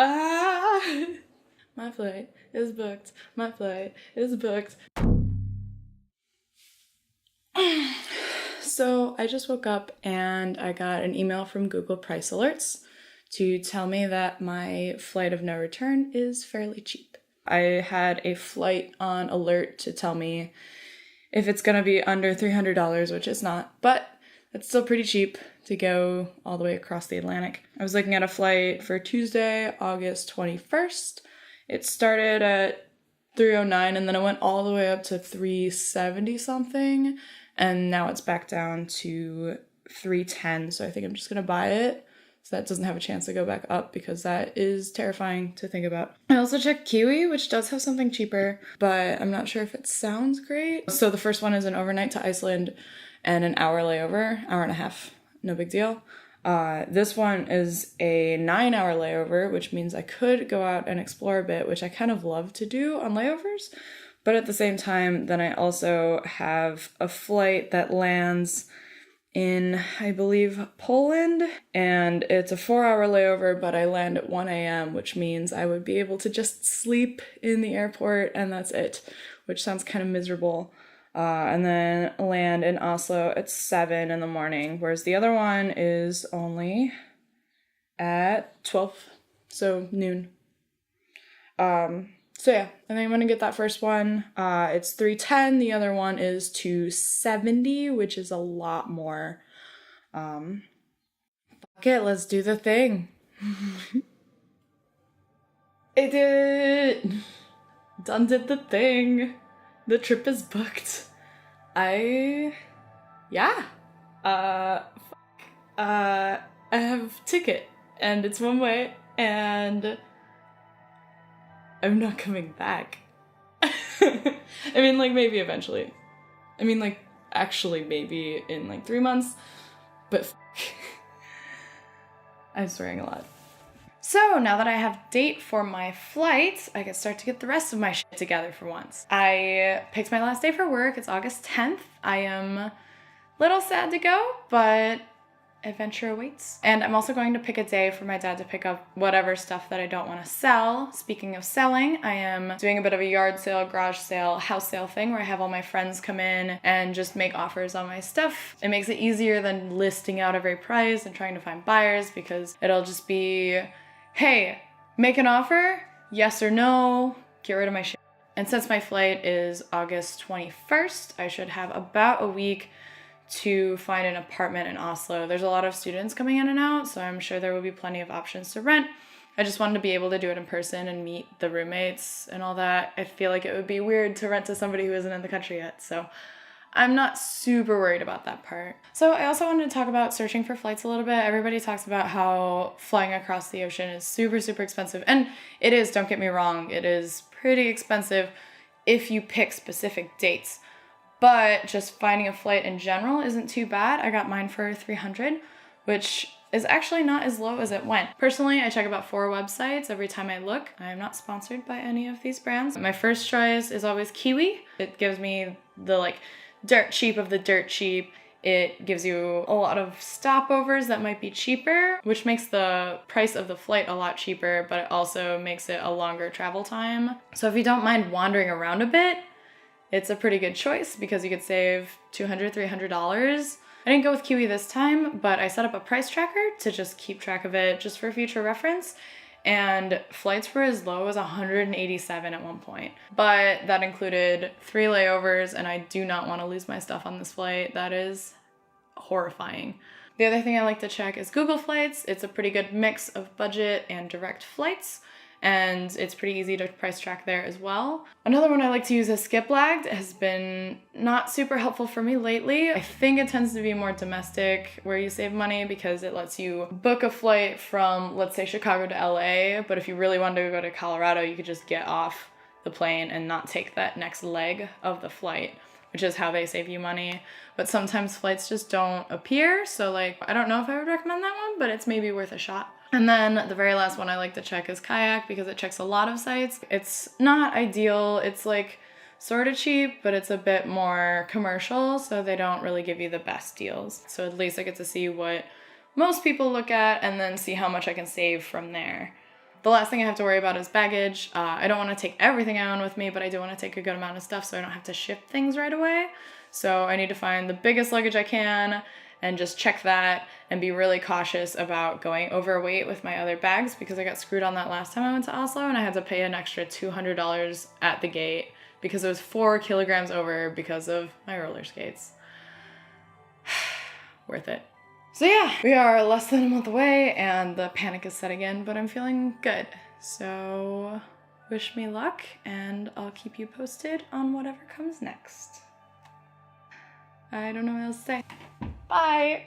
Ah! My flight is booked. My flight is booked. So I just woke up and I got an email from Google Price Alerts to tell me that my flight of no return is fairly cheap. I had a flight on alert to tell me if it's gonna be under $300, which it's not, but it's still pretty cheap to go all the way across the Atlantic. I was looking at a flight for Tuesday, August 21st. It started at 309 and then it went all the way up to 370 something, and now it's back down to 310. So I think I'm just gonna buy it so that doesn't have a chance to go back up, because that is terrifying to think about. I also checked Kiwi, which does have something cheaper, but I'm not sure if it sounds great. So the first one is an overnight to Iceland and an hour layover, hour and a half, no big deal. This one is a 9-hour layover, which means I could go out and explore a bit, which I kind of love to do on layovers. But at the same time, then I also have a flight that lands in, I believe, Poland, and it's a 4-hour layover, but I land at 1 a.m., which means I would be able to just sleep in the airport and that's it, which sounds kind of miserable. And then land in Oslo at 7 in the morning, whereas the other one is only at 12, so noon. So yeah, I think I'm gonna get that first one. It's 310, the other one is 270, which is a lot more. Fuck it, let's do the thing. I did it! Did the thing. The trip is booked. I have a ticket, and it's one way, and I'm not coming back. I mean, like, maybe eventually. I mean, like, actually maybe in, like, 3 months, but I'm swearing a lot. So now that I have date for my flight, I can start to get the rest of my shit together for once. I picked my last day for work. It's August 10th. I am a little sad to go, but adventure awaits. And I'm also going to pick a day for my dad to pick up whatever stuff that I don't want to sell. Speaking of selling, I am doing a bit of a yard sale, garage sale, house sale thing where I have all my friends come in and just make offers on my stuff. It makes it easier than listing out every price and trying to find buyers, because it'll just be, hey, make an offer, yes or no, get rid of my shit. And since my flight is August 21st, I should have about a week to find an apartment in Oslo. There's a lot of students coming in and out, so I'm sure there will be plenty of options to rent. I just wanted to be able to do it in person and meet the roommates and all that. I feel like it would be weird to rent to somebody who isn't in the country yet, so I'm not super worried about that part. So I also wanted to talk about searching for flights a little bit. Everybody talks about how flying across the ocean is super, super expensive. And it is, don't get me wrong, it is pretty expensive if you pick specific dates. But just finding a flight in general isn't too bad. I got mine for $300, which is actually not as low as it went. Personally, I check about 4 websites every time I look. I am not sponsored by any of these brands. My first choice is always Kiwi. It gives me the, like, dirt cheap of the dirt cheap. It gives you a lot of stopovers that might be cheaper, which makes the price of the flight a lot cheaper, but it also makes it a longer travel time. So if you don't mind wandering around a bit, it's a pretty good choice because you could save $200, $300. I didn't go with Kiwi this time, but I set up a price tracker to just keep track of it just for future reference. And flights were as low as $187 at one point. But that included 3 layovers, and I do not want to lose my stuff on this flight. That is horrifying. The other thing I like to check is Google Flights. It's a pretty good mix of budget and direct flights, and it's pretty easy to price track there as well. Another one I like to use is Skiplagged. It has been not super helpful for me lately. I think it tends to be more domestic where you save money because it lets you book a flight from, let's say, Chicago to LA, but if you really wanted to go to Colorado, you could just get off the plane and not take that next leg of the flight, which is how they save you money. But sometimes flights just don't appear, so like, I don't know if I would recommend that one, but it's maybe worth a shot. And then the very last one I like to check is Kayak because it checks a lot of sites. It's not ideal. It's like sort of cheap, but it's a bit more commercial, so they don't really give you the best deals. So at least I get to see what most people look at and then see how much I can save from there. the last thing I have to worry about is baggage. I don't want to take everything on with me, but I do want to take a good amount of stuff so I don't have to ship things right away. So I need to find the biggest luggage I can and just check that and be really cautious about going overweight with my other bags, because I got screwed on that last time I went to Oslo and I had to pay an extra $200 at the gate because it was 4 kilograms over because of my roller skates. Worth it. So yeah, we are less than a month away and the panic is setting in, but I'm feeling good. So wish me luck and I'll keep you posted on whatever comes next. I don't know what else to say. Bye!